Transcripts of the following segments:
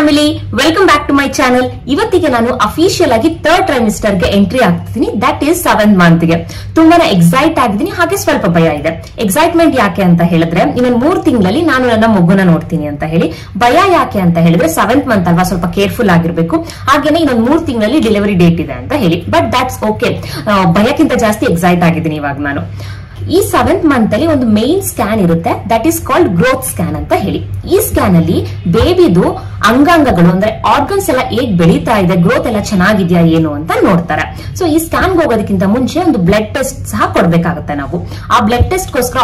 Family, welcome back to my channel. ಇವತ್ತಿಗೆ ನಾನು official ಆಗಿ ಥರ್ಡ್ ಟ್ರೈಮಿಸ್ಟರ್ ಗೆ ಎಂಟ್ರಿ ಆಗ್ತಿದ್ದೀನಿ. ದಟ್ ಈಸ್ 7th ಮಂತ್ ಗೆ. ತುಂಬಾನೇ ಎಕ್ಸೈಟ್ ಆಗಿದ್ದೀನಿ, ಹಾಗೆ ಸ್ವಲ್ಪ ಭಯ ಇದೆ. ಎಕ್ಸೈಟ್ಮೆಂಟ್ ಯಾಕೆ ಅಂತ ಹೇಳಿದ್ರೆ, ಇನ್ನೊಂದು 3 ತಿಂಗಳಲ್ಲಿ ನಾನು ನನ್ನ ಮಗುನ ನೋಡ್ತೀನಿ ಅಂತ ಹೇಳಿ. ಭಯ ಯಾಕೆ ಅಂತ ಹೇಳಿದ್ರೆ 7th ಮಂತ್ ಅಲ್ವಾ, ಸ್ವಲ್ಪ ಕೇರ್ಫುಲ್ ಆಗಿರ್ಬೇಕು. ಹಾಗೇನೆ ಇನ್ನೊಂದು 3 ತಿಂಗಳಲ್ಲಿ ಡೆಲಿವರಿ ಡೇಟ್ ಇದೆ ಅಂತ ಹೇಳಿ. But that's okay. ಭಯಕ್ಕಿಂತ ಜಾಸ್ತಿ ಎಕ್ಸೈಟ್ ಆಗಿದ್ದೀನಿ ಇವಾಗ ನಾನು. ಈ 7th ಮಂತ್ ಅಲ್ಲಿ ಒಂದು ಮೇನ್ ಸ್ಕ್ಯಾನ್ ಇರುತ್ತೆ, that is called growth scan ಅಂತ ಹೇಳಿ. ಈ ಸ್ಕ್ಯಾನ್ ಅಲ್ಲಿ ಬೇಬಿದು ಅಂಗಾಂಗಗಳು ಅಂದ್ರೆ ಆರ್ಗನ್ಸ್ ಎಲ್ಲ ಹೇಗ್ ಬೆಳೀತಾ ಇದೆ, ಗ್ರೋತ್ ಎಲ್ಲ ಚೆನ್ನಾಗಿದ್ಯಾ ಏನು ಅಂತ ನೋಡ್ತಾರೆ. ಸೊ ಈ ಸ್ಕ್ಯಾನ್ ಹೋಗೋದಕ್ಕಿಂತ ಮುಂಚೆ ಒಂದು ಬ್ಲಡ್ ಟೆಸ್ಟ್ ಸಹ ಕೊಡ್ಬೇಕಾಗುತ್ತೆ ನಾವು. ಆ ಬ್ಲಡ್ ಟೆಸ್ಟ್ ಗೋಸ್ಕರ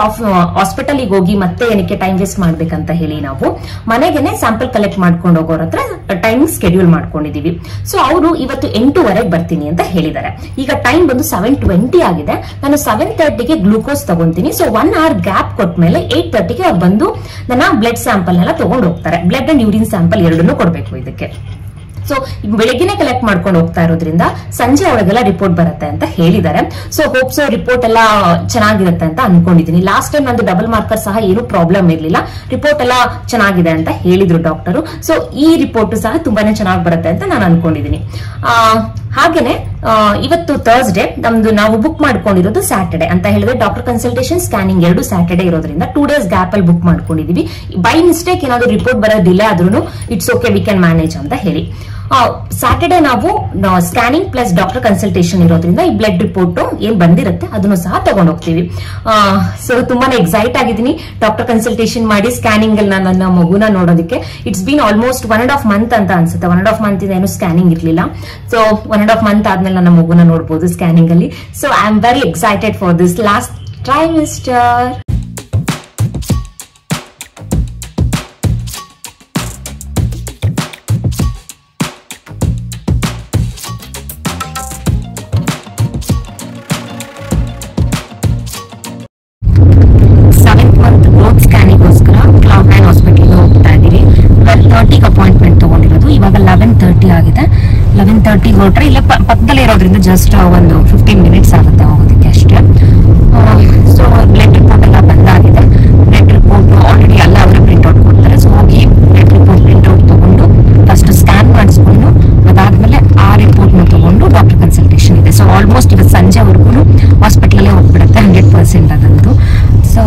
ಹಾಸ್ಪಿಟಲ್ ಹೋಗಿ ಮತ್ತೆ ಏನಕ್ಕೆ ಟೈಮ್ ವೇಸ್ಟ್ ಮಾಡ್ಬೇಕಂತ ಹೇಳಿ ನಾವು ಮನೆಗೆನೆ ಸ್ಯಾಂಪಲ್ ಕಲೆಕ್ಟ್ ಮಾಡ್ಕೊಂಡು ಹೋಗೋರ ಹತ್ರ ಟೈಮ್ ಸ್ಕೆಡ್ಯೂಲ್ ಮಾಡ್ಕೊಂಡಿದೀವಿ. ಸೊ ಅವರು ಇವತ್ತು 8:30 ಬರ್ತೀನಿ ಅಂತ ಹೇಳಿದ್ದಾರೆ. ಈಗ ಟೈಮ್ ಬಂದು 7:20 ಆಗಿದೆ. ನಾನು 7:30ಗೆ ಗ್ಲೂಕೋಸ್ ತಗೊಂತೀನಿ. ಸೊ 1 hour ಗ್ಯಾಪ್ ಕೊಟ್ಮೇಲೆ 8:30ಗೆ ಅವ್ರು ಬಂದು ನನ್ನ ಬ್ಲಡ್ ಸ್ಯಾಂಪಲ್ ಎಲ್ಲ ತಗೊಂಡು ಹೋಗ್ತಾರೆ. ಬ್ಲಡ್ ಅಂಡ್ ಯೂರಿನ್ ಸ್ಯಾಂಪಲ್ ಎರಡನ್ನೂ ಕೊಡ್ಬೇಕು ಇದಕ್ಕೆ. ಸೊ ಬೆಳಗ್ಗೆನೆ ಕಲೆಕ್ಟ್ ಮಾಡ್ಕೊಂಡು ಹೋಗ್ತಾ ಇರೋದ್ರಿಂದ ಸಂಜೆ ಒಳಗೆಲ್ಲ ರಿಪೋರ್ಟ್ ಬರುತ್ತೆ ಅಂತ ಹೇಳಿದ್ದಾರೆ. ಸೊ ಹೋಪ್ಸ್ ರಿಪೋರ್ಟ್ ಎಲ್ಲ ಚೆನ್ನಾಗಿರುತ್ತೆ ಅಂತ ಅನ್ಕೊಂಡಿದೀನಿ. ಲಾಸ್ಟ್ ಟೈಮ್ ನಂದು ಡಬಲ್ ಮಾರ್ಕರ್ ಸಹ ಏನು ಪ್ರಾಬ್ಲಮ್ ಇರ್ಲಿಲ್ಲ, ರಿಪೋರ್ಟ್ ಎಲ್ಲ ಚೆನ್ನಾಗಿದೆ ಅಂತ ಹೇಳಿದ್ರು ಡಾಕ್ಟರು. ಸೊ ಈ ರಿಪೋರ್ಟ್ ಸಹ ತುಂಬಾನೇ ಚೆನ್ನಾಗಿ ಬರುತ್ತೆ ಅಂತ ನಾನು ಅನ್ಕೊಂಡಿದೀನಿ. ಹಾಗೇನೆ ಇವತ್ತು ಥರ್ಸ್ಡೇ, ನಮ್ದು ನಾವು ಬುಕ್ ಮಾಡ್ಕೊಂಡಿರೋದು ಸ್ಯಾಟರ್ಡೆ ಅಂತ ಹೇಳಿದ್ರೆ ಡಾಕ್ಟರ್ ಕನ್ಸಲ್ಟೇಷನ್ ಸ್ಕ್ಯಾನಿಂಗ್ 2 ಸ್ಯಾಟರ್ಡೆ ಇರೋದ್ರಿಂದ 2 days ಗ್ಯಾಪ್ ಅಲ್ಲಿ ಬುಕ್ ಮಾಡ್ಕೊಂಡಿದೀವಿ. ಬೈ ಮಿಸ್ಟೇಕ್ ಏನಾದ್ರು ರಿಪೋರ್ಟ್ ಬರೋದು ಡಿಲೇ ಆದ್ರೂ it's okay, we can manage ಅಂತ ಹೇಳಿ. ಸ್ಯಾಟರ್ಡೆ ನಾವು ಸ್ಕ್ಯಾನಿಂಗ್ ಪ್ಲಸ್ ಡಾಕ್ಟರ್ ಕನ್ಸಲ್ಟೇಷನ್ ಇರೋದ್ರಿಂದ ಈ ಬ್ಲಡ್ ರಿಪೋರ್ಟ್ ಏನ್ ಬಂದಿರುತ್ತೆ ಅದನ್ನು ಸಹ ತಗೊಂಡ್ ಹೋಗ್ತೀವಿ. ಸೊ ತುಂಬಾನೇ ಎಕ್ಸೈಟ್ ಆಗಿದ್ದೀನಿ ಡಾಕ್ಟರ್ ಕನ್ಸಲ್ಟೇಷನ್ ಮಾಡಿ ಸ್ಕ್ಯಾನಿಂಗ್ ಅಲ್ಲಿ ನನ್ನ ಮಗುನ ನೋಡೋದಕ್ಕೆ. ಇಟ್ಸ್ ಬೀನ್ ಆಲ್ಮೋಸ್ಟ್ 1.5 month ಅಂತ ಅನ್ಸುತ್ತೆ. 1.5 month ಇಂದ ಏನು ಸ್ಕ್ಯಾನಿಂಗ್ ಇರ್ಲಿಲ್ಲ. ಸೊ 1.5 month ಆದ್ಮೇಲೆ ನನ್ನ ಮಗುನ ನೋಡಬಹುದು ಸ್ಕ್ಯಾನಿಂಗ್ ಅಲ್ಲಿ. So I am very excited for this last trimester. Appointment ತಗೊಂಡಿರೋದು. ಇವಾಗ 11:30 ಆಗಿದೆ. 11:30 ಹೊರಟ್ರೆ ಇಲ್ಲ ಪಕ್ಕದಲ್ಲೇ ಇರೋದ್ರಿಂದ ಜಸ್ಟ್ ಒಂದು 15 minutes ಆಗುತ್ತೆ ಹೋಗೋದಕ್ಕೆ ಅಷ್ಟೇ. ಸೊ ಬ್ಲಡ್ ರಿಪೋರ್ಟ್ ಎಲ್ಲ ಬಂದಾಗಿದೆ. ಬ್ಲಡ್ ರಿಪೋರ್ಟ್ ಆಲ್ರೆಡಿ ಎಲ್ಲ ಅವರೇ ಪ್ರಿಂಟ್ಔಟ್ ಕೊಡ್ತಾರೆ. ಸೊ ಹೋಗಿ ಬ್ಲಡ್ ರಿಪೋರ್ಟ್ ಪ್ರಿಂಟ್ಔಟ್ ತಗೊಂಡು ಫಸ್ಟ್ ಸ್ಕ್ಯಾನ್ ಮಾಡಿಸ್ಕೊಂಡು ಅದಾದ್ಮೇಲೆ ಆ ರಿಪೋರ್ಟ್ ನ ತಗೊಂಡು ಡಾಕ್ಟರ್ ಕನ್ಸಲ್ಟೇಷನ್ ಇದೆ. ಸೊ ಆಲ್ಮೋಸ್ಟ್ ಇವತ್ತು ಸಂಜೆವರೆಗೂ ಹಾಸ್ಪಿಟಲಲ್ಲೇ ಹೋಗ್ಬಿಡುತ್ತೆ 100% ಅದಂತೂ. ಸೊ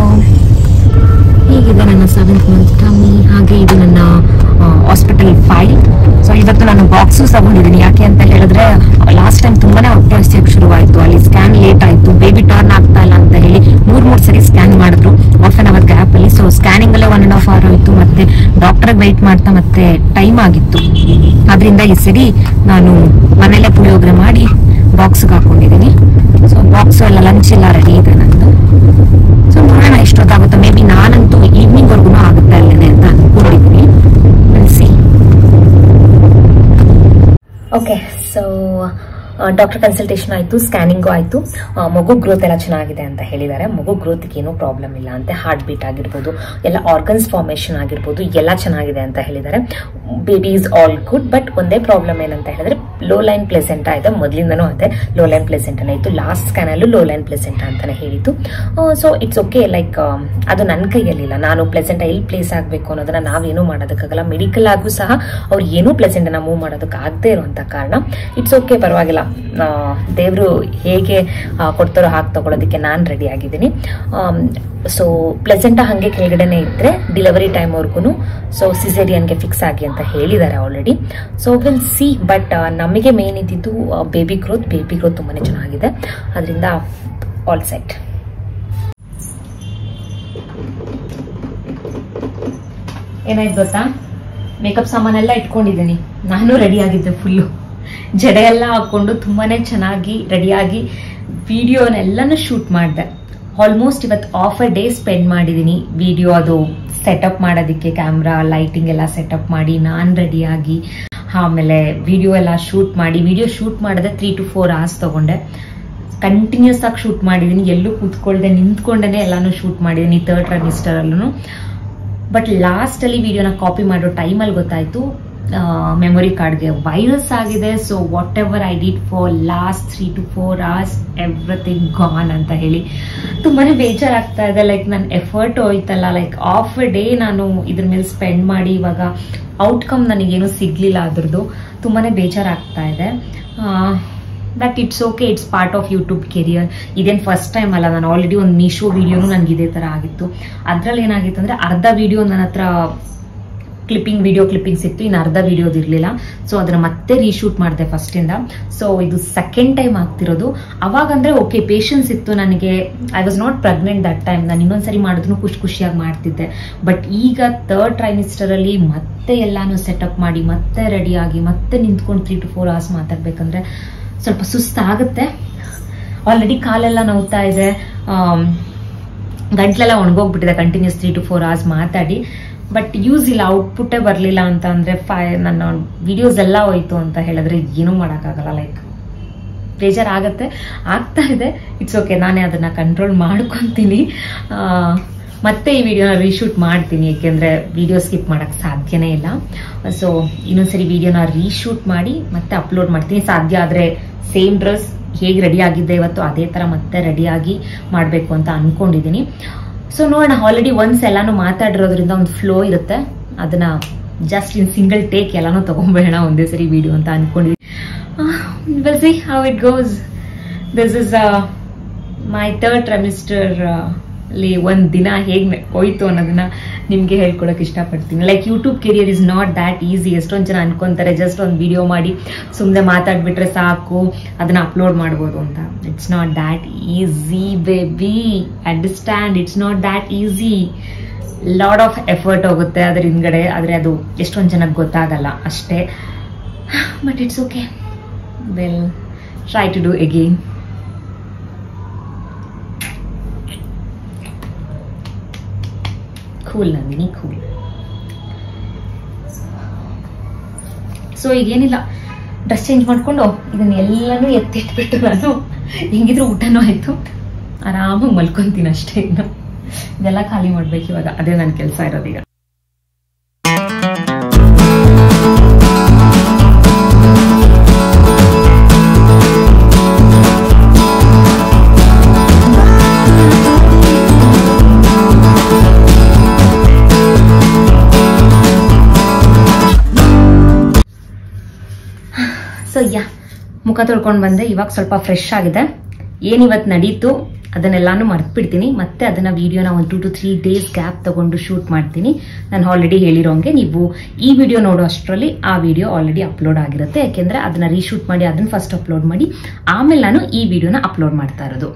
ಹೀಗಿದೆ ನನ್ನ 7th ಮಂತ್ ಟಮ್ಮಿ. ಹಾಗೆ ಇದು ನನ್ನ ಹಾಸ್ಪಿಟಲ್ ಫೈಲ್. ಸೊ ಇವತ್ತು ನಾನು ಬಾಕ್ಸು ತಗೊಂಡಿದ್ದೀನಿ. ಯಾಕೆ ಅಂತ ಹೇಳಿದ್ರೆ ಲಾಸ್ಟ್ ಟೈಮ್ ತುಂಬಾನೇ ಹೊಟ್ಟೆ ಹಸಿಯಕ್ಕೆ ಶುರುವಾಯಿತು. ಅಲ್ಲಿ ಸ್ಕ್ಯಾನ್ ಲೇಟ್ ಆಯ್ತು, ಬೇಬಿ ಟರ್ನ್ ಆಗ್ತಾ ಇಲ್ಲ ಅಂತ ಹೇಳಿ 3 ಸರಿ ಸ್ಕ್ಯಾನ್ ಮಾಡಿದ್ರು ಹಾಫ್ ಅನ್ ಅವರ್ ಗ್ಯಾಪ್ ಅಲ್ಲಿ. ಸೊ ಸ್ಕ್ಯಾನಿಂಗ್ ಅಲ್ಲೇ 1.5 hour ಆಯ್ತು, ಮತ್ತೆ ಡಾಕ್ಟರ್ ವೆಯ್ಟ್ ಮಾಡ್ತಾ ಮತ್ತೆ ಟೈಮ್ ಆಗಿತ್ತು. ಅದರಿಂದ ಈ ಸರಿ ನಾನು ಮನೆಯಲ್ಲೇ ಪುಳಿಯೋಗರೆ ಮಾಡಿ ಬಾಕ್ಸ್ಗೆ ಹಾಕೊಂಡಿದ್ದೀನಿ. ಸೊ ಬಾಕ್ಸ್ ಎಲ್ಲ ಲಂಚ್ ಎಲ್ಲ ರೆಡಿ ಇದೆ ನಂದು. ಸೊ ನೋಡೋಣ ಎಷ್ಟೊತ್ತಾಗುತ್ತೆ. ಮೇ ಬಿ ನಾನಂತೂ ಈವ್ನಿಂಗ್ ವರ್ಗು ಆಗುತ್ತೆ ಅಲ್ಲೇನೆ ಅಂತ ಅನ್ಕೊಂಡಿದ್ದೀನಿ. ಓಕೆ, ಸೊ ಡಾಕ್ಟರ್ ಕನ್ಸಲ್ಟೇಷನ್ ಆಯ್ತು, ಸ್ಕ್ಯಾನಿಂಗು ಆಯ್ತು. ಮಗು ಗ್ರೋತ್ ಎಲ್ಲ ಚೆನ್ನಾಗಿದೆ ಅಂತ ಹೇಳಿದ್ದಾರೆ. ಮಗು ಗ್ರೋತ್ಗೆ ಏನೂ ಪ್ರಾಬ್ಲಮ್ ಇಲ್ಲ ಅಂತೆ. ಹಾರ್ಟ್ ಬೀಟ್ ಆಗಿರ್ಬೋದು, ಎಲ್ಲ ಆರ್ಗನ್ಸ್ ಫಾರ್ಮೇಶನ್ ಆಗಿರ್ಬೋದು, ಎಲ್ಲ ಚೆನ್ನಾಗಿದೆ ಅಂತ ಹೇಳಿದ್ದಾರೆ. Baby is all good. But ಒಂದೇ ಪ್ರಾಬ್ಲಮ್ ಏನಂತ ಹೇಳಿದ್ರೆ ಲೋ ಲೈನ್ ಪ್ಲೆಸೆಂಟಾ ಇದೆ. ಮೊದಲಿಂದನೂ ಅದೇ ಲೋ ಲೈನ್ ಪ್ಲೆಸೆಂಟಾನೇ ಇತ್ತು. ಲಾಸ್ಟ್ ಸ್ಕ್ಯಾನಲ್ಲೂ ಲೋ ಲೈನ್ ಪ್ಲೆಸೆಂಟಾ ಅಂತಾನೆ ಹೇಳಿತ್ತು. So it's okay. ಲೈಕ್ ಅದು ನನ್ನ ಕೈಯಲ್ಲಿಲ್ಲ. ನಾನು ಪ್ಲೆಸೆಂಟಾ ಎಲ್ಲಿ ಪ್ಲೇಸ್ ಆಗಬೇಕು ಅನ್ನೋದನ್ನ ನಾವೇನೂ ಮಾಡೋದಕ್ಕಾಗಲ್ಲ. ಮೆಡಿಕಲ್ ಆಗೂ ಸಹ ಅವ್ರು ಏನೂ ಪ್ಲೆಸೆಂಟನ್ನ ಮೂವ್ ಮಾಡೋದಕ್ಕೆ ಆಗದೆ ಇರುವಂತ ಕಾರಣ ಇಟ್ಸ್ ಓಕೆ, ಪರವಾಗಿಲ್ಲ. ದೇವರು ಹೇಗೆ ಕೊಡ್ತಾರೋ ಹಾಗೆ ತಗೊಳ್ಳೋದಕ್ಕೆ ನಾನು ರೆಡಿ ಆಗಿದ್ದೀನಿ. ಸೊ ಪ್ಲೆಸೆಂಟಾ ಹಂಗೆ ಕೆಳಗಡೆನೆ ಇದ್ರೆ ಡೆಲಿವರಿ ಟೈಮ್ ವರ್ಗು ಸೊ ಸಿಸೇರಿಯನ್ಗೆ ಫಿಕ್ಸ್ ಆಗಿ ಅಂತ ಹೇಳಿದ್ದಾರೆ already. So will see. But ನಮಗೆ ಮೇನ್ ಇದ್ದಿದ್ದು ಬೇಬಿ ಗ್ರೋತ್ ತುಂಬಾನೇ ಚೆನ್ನಾಗಿದೆ. ಅದರಿಂದ ಆಲ್ ಸೆಟ್. ಏನಾಯ್ತು ಗೊತ್ತಾ, ಮೇಕಪ್ ಸಾಮಾನೆಲ್ಲ ಇಟ್ಕೊಂಡಿದ್ದೀನಿ. ನಾನು ರೆಡಿ ಆಗಿದ್ದೆ ಫುಲ್ಲು. ಜಡೆ ಎಲ್ಲ ಹಾಕೊಂಡು ತುಂಬಾನೇ ಚೆನ್ನಾಗಿ ರೆಡಿಯಾಗಿ ವಿಡಿಯೋನೆಲ್ಲನೂ ಶೂಟ್ ಮಾಡಿದೆ. ಆಲ್ಮೋಸ್ಟ್ ಇವತ್ತು ಹಾಫ್ ಅ ಡೇ ಸ್ಪೆಂಡ್ ಮಾಡಿದ್ದೀನಿ ವಿಡಿಯೋ ಅದು ಸೆಟಪ್ ಮಾಡೋದಕ್ಕೆ. ಕ್ಯಾಮ್ರಾ ಲೈಟಿಂಗ್ ಎಲ್ಲ ಸೆಟಪ್ ಮಾಡಿ ನಾನು ರೆಡಿಯಾಗಿ ಆಮೇಲೆ ವಿಡಿಯೋ ಎಲ್ಲ ಶೂಟ್ ಮಾಡಿ. ವಿಡಿಯೋ ಶೂಟ್ ಮಾಡಿದ್ರೆ 3 to 4 hours ತಗೊಂಡೆ. ಕಂಟಿನ್ಯೂಸ್ ಆಗಿ ಶೂಟ್ ಮಾಡಿದ್ದೀನಿ. ಎಲ್ಲೂ ಕೂತ್ಕೊಳ್ದೆ ನಿಂತ್ಕೊಂಡೇ ಎಲ್ಲಾನು ಶೂಟ್ ಮಾಡಿದ್ದೀನಿ ಥರ್ಡ್ ಟ್ರೈಮಿಸ್ಟರ್ ಅಲ್ಲೂ. ಬಟ್ ಲಾಸ್ಟ್ ಅಲ್ಲಿ ವಿಡಿಯೋನ ಕಾಪಿ ಮಾಡೋ ಟೈಮಲ್ಲಿ ಗೊತ್ತಾಯ್ತು ಮೆಮೊರಿ ಕಾರ್ಡ್ಗೆ ವೈರಸ್ ಆಗಿದೆ. So what ever I did for last 3 to 4 hours everything gone ಅಂತ ಹೇಳಿ ತುಂಬಾನೇ ಬೇಜಾರಾಗ್ತಾ ಇದೆ. ಲೈಕ್ ನನ್ನ ಎಫರ್ಟ್ ಹೋಯ್ತಲ್ಲ, ಲೈಕ್ ಆಫ್ ಎ ಡೇ ನಾನು ಇದ್ರ ಮೇಲೆ ಸ್ಪೆಂಡ್ ಮಾಡಿ ಇವಾಗ ಔಟ್ಕಮ್ ನನಗೇನು ಸಿಗ್ಲಿಲ್ಲ. ಅದ್ರದ್ದು ತುಂಬಾನೇ ಬೇಜಾರಾಗ್ತಾ ಇದೆ. But it's okay, it's part of YouTube career. ಇದೇನು ಫಸ್ಟ್ ಟೈಮ್ ಅಲ್ಲ, ನಾನು ಆಲ್ರೆಡಿ ಒಂದು ಮೀಶೋ ವಿಡಿಯೋನು ನನಗೆ ಇದೇ ಥರ ಆಗಿತ್ತು. ಅದ್ರಲ್ಲಿ ಏನಾಗಿತ್ತು ಅಂದರೆ ಅರ್ಧ ವಿಡಿಯೋ ನನ್ನ ಹತ್ರ ವಿಡಿಯೋ ಕ್ಲಿಪ್ಪಿಂಗ್ಸ್ ಇತ್ತು, ಇನ್ನು ಅರ್ಧ ವಿಡಿಯೋದು ಇರಲಿಲ್ಲ. ಸೊ ಅದನ್ನ ಮತ್ತೆ ರೀಶೂಟ್ ಮಾಡಿದೆ ಫಸ್ಟಿಂದ. ಸೊ ಇದು ಸೆಕೆಂಡ್ ಟೈಮ್ ಆಗ್ತಿರೋದು. ಅವಾಗಂದ್ರೆ ಓಕೆ, ಪೇಷನ್ಸ್ ಇತ್ತು ನನಗೆ. I was not pregnant that time. ನಾನು ಇನ್ನೊಂದ್ಸರಿ ಮಾಡಿದ್ರು ಖುಷಿಯಾಗಿ ಮಾಡ್ತಿದ್ದೆ. ಬಟ್ ಈಗ 3rd trimester ಅಲ್ಲಿ ಮತ್ತೆ ಎಲ್ಲಾನು ಸೆಟಪ್ ಮಾಡಿ ಮತ್ತೆ ರೆಡಿಯಾಗಿ ಮತ್ತೆ ನಿಂತ್ಕೊಂಡು 3 to 4 hours ಮಾತಾಡ್ಬೇಕಂದ್ರೆ ಸ್ವಲ್ಪ ಸುಸ್ತಾಗುತ್ತೆ. ಆಲ್ರೆಡಿ ಕಾಲೆಲ್ಲ ನೋವ್ತಾ ಇದೆ, ಗಂಟ್ಲೆಲ್ಲ ಒಣಗೋಗ್ಬಿಟ್ಟಿದೆ ಕಂಟಿನ್ಯೂಸ್ 3 to 4 hours ಮಾತಾಡಿ. ಬಟ್ ಯೂಸ್ ಇಲ್ಲ, ಔಟ್ಪುಟ್ಟೇ ಬರಲಿಲ್ಲ ಅಂತ ಅಂದರೆ ನನ್ನ ವಿಡಿಯೋಸ್ ಎಲ್ಲ ಹೋಯ್ತು ಅಂತ ಹೇಳಿದ್ರೆ ಏನೂ ಮಾಡೋಕ್ಕಾಗಲ್ಲ. ಲೈಕ್ ಬೇಜಾರಾಗತ್ತೆ, ಆಗ್ತಾ ಇದೆ. ಇಟ್ಸ್ ಓಕೆ, ನಾನೇ ಅದನ್ನು ಕಂಟ್ರೋಲ್ ಮಾಡ್ಕೊತೀನಿ. ಮತ್ತೆ ಈ ವಿಡಿಯೋನ ರೀಶೂಟ್ ಮಾಡ್ತೀನಿ, ಏಕೆಂದರೆ ವಿಡಿಯೋ ಸ್ಕಿಪ್ ಮಾಡೋಕ್ಕೆ ಸಾಧ್ಯನೇ ಇಲ್ಲ. ಸೊ ಇನ್ನೊಂದ್ಸರಿ ವಿಡಿಯೋನ ರೀಶೂಟ್ ಮಾಡಿ ಮತ್ತೆ ಅಪ್ಲೋಡ್ ಮಾಡ್ತೀನಿ. ಸಾಧ್ಯ ಆದರೆ ಸೇಮ್ ಡ್ರೆಸ್ ಹೇಗೆ ರೆಡಿ ಆಗಿದ್ದೆ ಇವತ್ತು ಅದೇ ಥರ ಮತ್ತೆ ರೆಡಿಯಾಗಿ ಮಾಡಬೇಕು ಅಂತ ಅಂದ್ಕೊಂಡಿದ್ದೀನಿ. ಸೊ ನೋಡೋಣ, ಆಲ್ರೆಡಿ ಒನ್ಸ್ ಎಲ್ಲಾನು ಮಾತಾಡಿರೋದ್ರಿಂದ ಒಂದು ಫ್ಲೋ ಇರುತ್ತೆ, ಅದನ್ನ ಜಸ್ಟ್ ಇನ್ ಸಿಂಗಲ್ ಟೇಕ್ ಎಲ್ಲಾನು ತಗೊಂಡ್ಬೇಡ ಒಂದೇ ಸರಿ ವಿಡಿಯೋ ಅಂತ ಅನ್ಕೊಂಡಿದ್ದೀನಿ. Will see how it goes. This is my 3rd trimester ಅಲ್ಲಿ ಒಂದ್ ದಿನ ಹೇಗೆ ಹೋಯ್ತು ಅನ್ನೋದನ್ನ ನಿಮ್ಗೆ ಹೇಳ್ಕೊಳಕ್ ಇಷ್ಟಪಡ್ತೀನಿ. Like YouTube career is not that easy. ಎಷ್ಟೊಂದು ಜನ ಅನ್ಕೊಂತಾರೆ ಜಸ್ಟ್ ಒಂದು ವಿಡಿಯೋ ಮಾಡಿ ಸುಮ್ಮನೆ ಮಾತಾಡ್ಬಿಟ್ರೆ ಸಾಕು, ಅದನ್ನ ಅಪ್ಲೋಡ್ ಮಾಡ್ಬೋದು ಅಂತ. It's not that easy baby, understand. It's not that easy. Lot of effort ಹೋಗುತ್ತೆ ಅದ್ರ ಹಿಂದ್ಗಡೆ. ಆದ್ರೆ ಅದು ಎಷ್ಟೊಂದು ಜನಕ್ಕೆ ಗೊತ್ತಾಗಲ್ಲ ಅಷ್ಟೇ. But it's okay, well try to do again. Cool Nandini, cool. So ಈಗೇನಿಲ್ಲ, ಡ್ರೆಸ್ ಚೇಂಜ್ ಮಾಡ್ಕೊಂಡು ಇದನ್ನೆಲ್ಲನೂ ಎತ್ತಿಟ್ಬಿಟ್ಟು ನಾನು ಹೆಂಗಿದ್ರು ಊಟನೂ ಆಯ್ತು, ಆರಾಮಾಗಿ ಮಲ್ಕೊಂತೀನಿ ಅಷ್ಟೇ. ಇನ್ನು ಇದೆಲ್ಲ ಖಾಲಿ ಮಾಡ್ಬೇಕು ಇವಾಗ, ಅದೇ ನನ್ನ ಕೆಲಸ ಇರೋದೀಗ. ಸೊ ಮುಖ ತೊಳ್ಕೊಂಡು ಬಂದೆ, ಇವಾಗ ಸ್ವಲ್ಪ ಫ್ರೆಶ್ ಆಗಿದೆ. ಏನಿವತ್ತು ನಡೀತು ಅದನ್ನೆಲ್ಲಾನು ಮರ್ತ್ಬಿಡ್ತೀನಿ. ಮತ್ತೆ ಅದನ್ನ ವಿಡಿಯೋನ ಒಂದು 2 to 3 days ಗ್ಯಾಪ್ ತಗೊಂಡು ಶೂಟ್ ಮಾಡ್ತೀನಿ. ನಾನು ಆಲ್ರೆಡಿ ಹೇಳಿರೋಂಗೆ ನೀವು ಈ ವಿಡಿಯೋ ನೋಡೋ ಅಷ್ಟರಲ್ಲಿ ಆ ವಿಡಿಯೋ ಆಲ್ರೆಡಿ ಅಪ್ಲೋಡ್ ಆಗಿರುತ್ತೆ. ಯಾಕೆಂದ್ರೆ ಅದನ್ನ ರೀಶೂಟ್ ಮಾಡಿ ಅದನ್ನ ಫಸ್ಟ್ ಅಪ್ಲೋಡ್ ಮಾಡಿ ಆಮೇಲೆ ನಾನು ಈ ವಿಡಿಯೋನ ಅಪ್ಲೋಡ್ ಮಾಡ್ತಾ ಇರೋದು.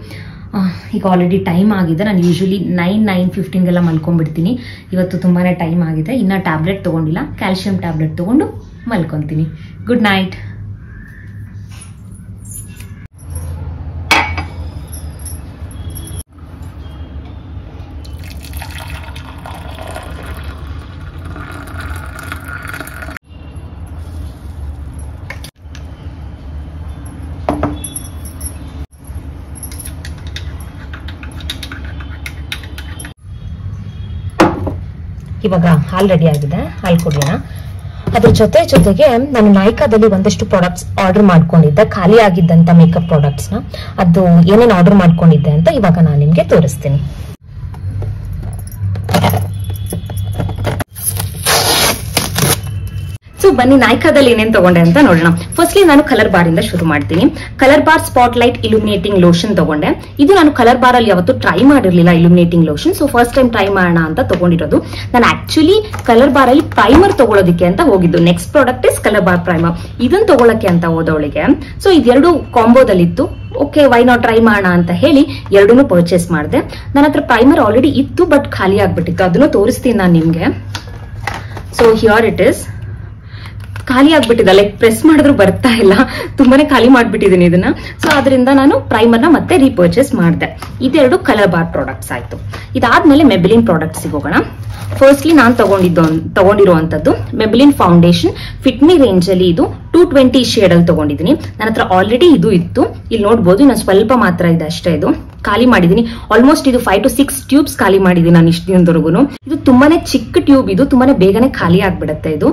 ಈಗ ಆಲ್ರೆಡಿ ಟೈಮ್ ಆಗಿದೆ. ನಾನು ಯೂಶಲಿ 9:15 ಮಲ್ಕೊಂಡ್ಬಿಡ್ತೀನಿ. ಇವತ್ತು ತುಂಬಾನೇ ಟೈಮ್ ಆಗಿದೆ. ಇನ್ನ ಟ್ಯಾಬ್ಲೆಟ್ ತಗೊಂಡಿಲ್ಲ, ಕ್ಯಾಲ್ಸಿಯಂ ಟ್ಯಾಬ್ಲೆಟ್ ತಗೊಂಡು ಮಲ್ಕೊಂತೀನಿ. Good night. ಇವಾಗ ಹಾಲ್ ರೆಡಿ ಆಗಿದೆ, ಹಾಲ್ ಕುಡಿಯೋಣ. ಅದ್ರ ಜೊತೆಗೆ ನಾನು ನಾಯ್ಕಾದಲ್ಲಿ ಒಂದಷ್ಟು ಪ್ರಾಡಕ್ಟ್ಸ್ ಆರ್ಡರ್ ಮಾಡ್ಕೊಂಡಿದ್ದೆ, ಖಾಲಿ ಆಗಿದ್ದಂತ ಮೇಕಪ್ ಪ್ರಾಡಕ್ಟ್ಸ್ ನ. ಅದು ಏನೇನು ಆರ್ಡರ್ ಮಾಡ್ಕೊಂಡಿದ್ದೆ ಅಂತ ಇವಾಗ ನಾನು ನಿಮ್ಗೆ ತೋರಿಸ್ತೀನಿ. ಸೊ ಬನ್ನಿ, ನಾಯ್ಕಾದಲ್ಲಿ ಏನೇನು ತಗೊಂಡೆ ಅಂತ ನೋಡೋಣ. ಫಸ್ಟ್ಲಿ ನಾನು ಕಲರ್ ಬಾರ್ ಇಂದ ಶುರು ಮಾಡ್ತೀನಿ. Colour bar spotlight illuminating lotion ತಗೊಂಡೆ. ಇದು ನಾನು ಕಲರ್ ಬಾರ್ ಅಲ್ಲಿ ಯಾವತ್ತೂ ಟ್ರೈ ಮಾಡಿರ್ಲಿಲ್ಲ illuminating lotion. So first time try ಮಾಡೋಣ ಅಂತ ತಗೊಂಡಿರೋದು. ನಾನು ಆಕ್ಚುಲಿ ಕಲರ್ ಬಾರ್ ಅಲ್ಲಿ ಪ್ರೈಮರ್ ತಗೊಳ್ಳೋದಕ್ಕೆ ಅಂತ ಹೋಗಿದ್ದು. Next product is colour bar primer. ಇದನ್ನ ತಗೊಳಕ್ಕೆ ಅಂತ ಹೋದವಳಿಗೆ ಸೊ ಇದೆರಡು ಕಾಂಬೋದಲ್ಲಿತ್ತು. ಓಕೆ, ವೈ ನಾಟ್ ಟ್ರೈ ಮಾಡೋಣ ಅಂತ ಹೇಳಿ ಎರಡನ್ನೂ ಪರ್ಚೇಸ್ ಮಾಡಿದೆ. ನನ್ನ ಹತ್ರ ಪ್ರೈಮರ್ ಆಲ್ರೆಡಿ ಇತ್ತು, ಬಟ್ ಖಾಲಿ ಆಗ್ಬಿಟ್ಟಿತ್ತು. ಅದನ್ನು ತೋರಿಸ್ತೀನಿ ನಾನು ನಿಮ್ಗೆ. So here it is. ಖಾಲಿ ಆಗ್ಬಿಟ್ಟಿದೆ, ಲೈಕ್ ಪ್ರೆಸ್ ಮಾಡಿದ್ರು ಬರ್ತಾ ಇಲ್ಲ, ತುಂಬಾನೇ ಖಾಲಿ ಮಾಡ್ಬಿಟ್ಟಿದ್ದೀನಿ ಇದನ್ನ. ಸೊ ಅದರಿಂದ ನಾನು ಪ್ರೈಮರ್ನ ಮತ್ತೆ ರೀಪರ್ಚೇಸ್ ಮಾಡಿದೆ. ಇದೆರಡು ಕಲರ್ ಬಾರ್ ಪ್ರಾಡಕ್ಟ್ಸ್ ಆಯ್ತು. ಇದಾದ್ಮೇಲೆ ಮೆಬಿಲಿನ್ ಪ್ರಾಡಕ್ಟ್ಸ್ ಹೋಗೋಣ. ಫಸ್ಟ್ಲಿ ನಾನು ತಗೊಂಡಿರುವಂತದ್ದು Maybelline foundation fit me range ಅಲ್ಲಿ. ಇದು 220 ಶೇಡ್ ಅಲ್ಲಿ ತಗೊಂಡಿದ್ದೀನಿ. ನನ್ನ ಹತ್ರ ಆಲ್ರೆಡಿ ಇದು ಇತ್ತು, ಇಲ್ಲಿ ನೋಡ್ಬೋದು. ಇನ್ನು ಸ್ವಲ್ಪ ಮಾತ್ರ ಇದೆ ಅಷ್ಟೇ. ಇದು ಖಾಲಿ ಮಾಡಿದೀನಿ. ಆಲ್ಮೋಸ್ಟ್ ಇದು 5 to 6 ಟ್ಯೂಬ್ಸ್ ಖಾಲಿ ಮಾಡಿದೀನಿ ನಾನು ಇಷ್ಟು ದಿನದವರೆಗೂ. ಇದು ತುಂಬಾನೇ ಚಿಕ್ಕ ಟ್ಯೂಬ್, ಇದು ತುಂಬಾನೇ ಬೇಗನೆ ಖಾಲಿ ಆಗ್ಬಿಡುತ್ತೆ. ಇದು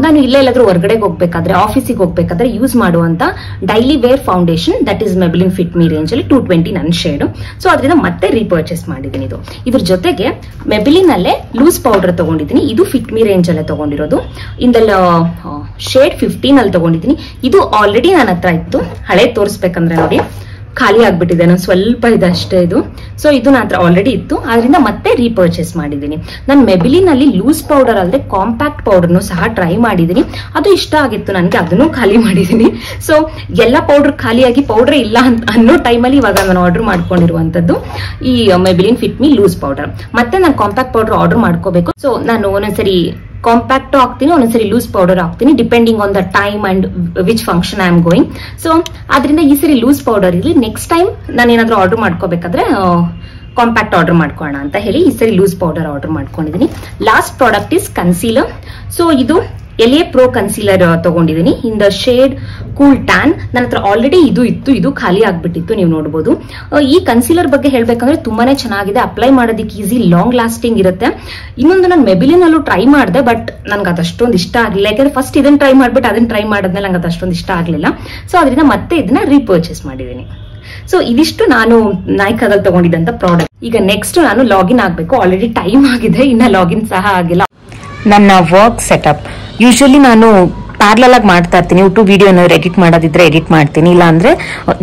ನಾನು ಇಲ್ಲೇ ಎಲ್ಲಾದ್ರೂ ಹೊರಗಡೆಗೆ ಹೋಗ್ಬೇಕಾದ್ರೆ, ಆಫೀಸಿಗೆ ಹೋಗ್ಬೇಕಾದ್ರೆ ಯೂಸ್ ಮಾಡುವಂತ daily wear foundation, that is Maybelline fit me range ಅಲ್ಲಿ 220 ನನ್ನ ಶೇಡ್. ಸೊ ಅದರಿಂದ ಮತ್ತೆ ರೀಪರ್ಚೇಸ್ ಮಾಡಿದೀನಿ. ಇದ್ರ ಜೊತೆಗೆ ಮೆಬಿಲಿನ್ ಅಲ್ಲೇ ಲೂಸ್ ಪೌಡರ್ ತಗೊಂಡಿದ್ದೀನಿ. ಇದು ಫಿಟ್ ಮಿ ರೇಂಜ್ ಅಲ್ಲೇ ತಗೊಂಡಿರೋದು. ಇಂದಲ್ಲ ಶೇಡ್ 15 ಅಲ್ಲಿ ತಗೊಂಡಿದ್ದೀನಿ. ಇದು ಆಲ್ರೆಡಿ ನನ್ನ ಹತ್ರ ಇತ್ತು, ಹಳೆ ತೋರಿಸ್ಬೇಕಂದ್ರೆ ನೋಡಿ ಖಾಲಿ ಆಗ್ಬಿಟ್ಟಿದೆ, ನಾನು ಸ್ವಲ್ಪ ಇದೆ ಅಷ್ಟೇ ಇದು. ಸೊ ಇದು ನನ್ನ ಹತ್ರ ಆಲ್ರೆಡಿ ಇತ್ತು, ಆದ್ರಿಂದ ಮತ್ತೆ ರೀಪರ್ಚೇಸ್ ಮಾಡಿದ್ದೀನಿ. ನಾನು ಮೆಬಿಲಿನ್ ಅಲ್ಲಿ ಲೂಸ್ ಪೌಡರ್ ಅಲ್ಲದೆ ಕಾಂಪ್ಯಾಕ್ಟ್ ಪೌಡರ್ನು ಸಹ ಟ್ರೈ ಮಾಡಿದ್ದೀನಿ. ಅದು ಇಷ್ಟ ಆಗಿತ್ತು ನನಗೆ, ಅದನ್ನು ಖಾಲಿ ಮಾಡಿದ್ದೀನಿ. ಸೊ ಎಲ್ಲ ಪೌಡರ್ ಖಾಲಿಯಾಗಿ ಪೌಡರ್ ಇಲ್ಲ ಅನ್ನೋ ಟೈಮಲ್ಲಿ ಇವಾಗ ನಾನು ಆರ್ಡರ್ ಮಾಡ್ಕೊಂಡಿರುವಂತದ್ದು ಈ ಮೆಬಿಲಿನ್ ಫಿಟ್ ಮಿ ಲೂಸ್ ಪೌಡರ್. ಮತ್ತೆ ನಾನು ಕಾಂಪ್ಯಾಕ್ಟ್ ಪೌಡರ್ ಆರ್ಡರ್ ಮಾಡ್ಕೋಬೇಕು. ಸೊ ನಾನು ಒಂದೊಂದ್ಸರಿ ಕಾಂಪ್ಯಾಕ್ಟ್ ಹಾಕ್ತೀನಿ, ಒಂದೊಂದ್ಸರಿ ಲೂಸ್ ಪೌಡರ್ ಹಾಕ್ತೀನಿ, depending on the time and which function I am going. So ಅದರಿಂದ ಈ ಸರಿ ಲೂಸ್ ಪೌಡರ್ ಇರಲಿ, ನೆಕ್ಸ್ಟ್ ಟೈಮ್ ನಾನು ಏನಾದ್ರೂ ಆರ್ಡರ್ ಮಾಡ್ಕೋಬೇಕಾದ್ರೆ ಕಾಂಪ್ಯಾಕ್ಟ್ ಆರ್ಡರ್ ಮಾಡ್ಕೊಳ್ಳೋಣ ಅಂತ ಹೇಳಿ ಈ ಸರಿ ಲೂಸ್ ಪೌಡರ್ ಆರ್ಡರ್ ಮಾಡ್ಕೊಂಡಿದ್ದೀನಿ. Last product is concealer. So ಇದು LA Pro ಕನ್ಸೀಲರ್ ತಗೊಂಡಿದ್ದೀನಿ in the shade cool tan. ನನ್ನ ಹತ್ರ ಆಲ್ರೆಡಿ ಇದು ಇತ್ತು, ಇದು ಖಾಲಿ ಆಗ್ಬಿಟ್ಟಿತ್ತು, ನೀವು ನೋಡಬಹುದು. ಈ ಕನ್ಸೀಲರ್ ಬಗ್ಗೆ ಹೇಳ್ಬೇಕಂದ್ರೆ ತುಂಬಾನೇ ಚೆನ್ನಾಗಿದೆ, ಅಪ್ಲೈ ಮಾಡೋದಕ್ಕೆ ಈಸಿ, ಲಾಂಗ್ ಲಾಸ್ಟಿಂಗ್ ಇರುತ್ತೆ. ಇನ್ನೊಂದು ನಾನು ಮೆಬಿಲಿನ್ ಅಲ್ಲೂ ಟ್ರೈ ಮಾಡಿದೆ, ಬಟ್ ನನ್ಗೆ ಅದಷ್ಟೊಂದು ಇಷ್ಟ ಆಗಲಿಲ್ಲ. ಯಾಕಂದ್ರೆ ಫಸ್ಟ್ ಇದನ್ನ ಟ್ರೈ ಮಾಡ್ಬಿಟ್ಟು ಅದನ್ನ ಟ್ರೈ ಮಾಡಿದ್ಮೇಲೆ ನಂಗೆ ಅದಷ್ಟೊಂದು ಇಷ್ಟ ಆಗಲಿಲ್ಲ. ಸೊ ಅದರಿಂದ ಮತ್ತೆ ಇದನ್ನ ರೀಪರ್ಚೇಸ್ ಮಾಡಿದ್ದೀನಿ. ಸೊ ಇದಿಷ್ಟು ನಾನು ನಾಯ್ಕಾದಲ್ಲಿ ತಗೊಂಡಿದ್ದಂತ ಪ್ರಾಡಕ್ಟ್. ಈಗ ನೆಕ್ಸ್ಟ್ ನಾನು ಲಾಗಿನ್ ಆಗ್ಬೇಕು. ಆಲ್ರೆಡಿ ಟೈಮ್ ಆಗಿದೆ, ಇನ್ನ ಲಾಗಿನ್ ಸಹ ಆಗಿಲ್ಲ. ನನ್ನ ವರ್ಕ್ ಸೆಟಪ್ ಯೂಶಲಿ ನಾನು ಪ್ಯಾರಲಲ್ ಆಗಿ ಮಾಡ್ತಾ ಇರ್ತೀನಿ. ಯೂಟ್ಯೂಬ್ ವಿಡಿಯೋ ಏನಾದ್ರು ಎಡಿಟ್ ಮಾಡೋದಿದ್ರೆ ಎಡಿಟ್ ಮಾಡ್ತೀನಿ, ಇಲ್ಲ ಅಂದ್ರೆ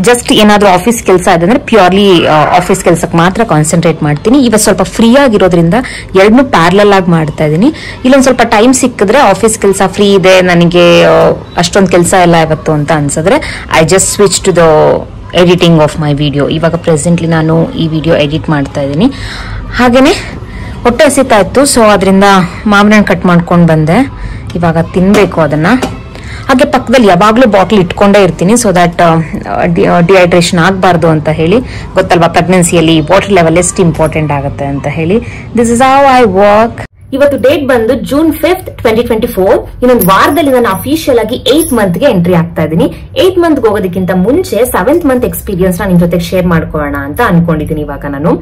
ಜಸ್ಟ್ ಏನಾದ್ರು ಆಫೀಸ್ ಕೆಲಸ ಆದ್ರೆ ಪ್ಯೂರ್ಲಿ ಆಫೀಸ್ ಕೆಲಸಕ್ಕೆ ಮಾತ್ರ ಕಾನ್ಸಂಟ್ರೇಟ್ ಮಾಡ್ತೀನಿ. ಇವಾಗ ಸ್ವಲ್ಪ ಫ್ರೀ ಆಗಿರೋದ್ರಿಂದ ಎರಡನ್ನೂ ಪ್ಯಾರಲಲ್ ಆಗಿ ಮಾಡ್ತಾ ಇದ್ದೀನಿ. ಇಲ್ಲೊಂದ್ ಸ್ವಲ್ಪ ಟೈಮ್ ಸಿಕ್ಕಿದ್ರೆ ಆಫೀಸ್ ಕೆಲಸ ಫ್ರೀ ಇದೆ, ನನಗೆ ಅಷ್ಟೊಂದು ಕೆಲಸ ಎಲ್ಲ ಇವತ್ತು ಅಂತ ಅನ್ಸಿದ್ರೆ I just switch to the editing of my video. ಇವಾಗ ಪ್ರೆಸೆಂಟ್ಲಿ ನಾನು ಈ ವಿಡಿಯೋ ಎಡಿಟ್ ಮಾಡ್ತಾ ಇದ್ದೀನಿ. ಹಾಗೇನೆ ಹೊಟ್ಟೆ ಹಸಿತಾ ಇತ್ತು, ಸೊ ಅದರಿಂದ ಮಾವಿನ ಹಣ್ಣು ಕಟ್ ಮಾಡ್ಕೊಂಡು ಬಂದೆ. ಇವಾಗ ತಿನ್ಬೇಕು ಅದನ್ನ. ಹಾಗೆ ಪಕ್ಕದಲ್ಲಿ ಯಾವಾಗ್ಲೂ ಬಾಟ್ಲ್ ಇಟ್ಕೊಂಡೇ ಇರ್ತೀನಿ, ಸೊ ದಟ್ ಡಿಹೈಡ್ರೇಷನ್ ಆಗಬಾರ್ದು ಅಂತ ಹೇಳಿ. ಗೊತ್ತಲ್ವಾ, ಪ್ರೆಗ್ನೆನ್ಸಿಯಲ್ಲಿ ವಾಟರ್ ಲೆವೆಲ್ ಎಷ್ಟು ಇಂಪಾರ್ಟೆಂಟ್ ಆಗುತ್ತೆ ಅಂತ ಹೇಳಿ. This is how I work. ಇವತ್ತು ಡೇಟ್ ಬಂದು June 5th, 2024. ಇನ್ನೊಂದು ವಾರದಲ್ಲಿ ನಾನು ಅಫಿಷಿಯಲ್ ಆಗಿ 8th ಮಂತ್ ಗೆ ಎಂಟ್ರಿ ಆಗ್ತಾ ಇದ್ದೀನಿ. 8th ಮಂತ್ ಹೋಗೋದಕ್ಕಿಂತ ಮುಂಚೆ 7th ಮಂತ್ ಎಕ್ಸ್ಪೀರಿಯನ್ಸ್ ನಿಮ್ ಜೊತೆ ಶೇರ್ ಮಾಡ್ಕೊಳ್ಳೋಣ ಅಂತ ಅನ್ಕೊಂಡಿದ್ದೀನಿ. ಇವಾಗ ನಾನು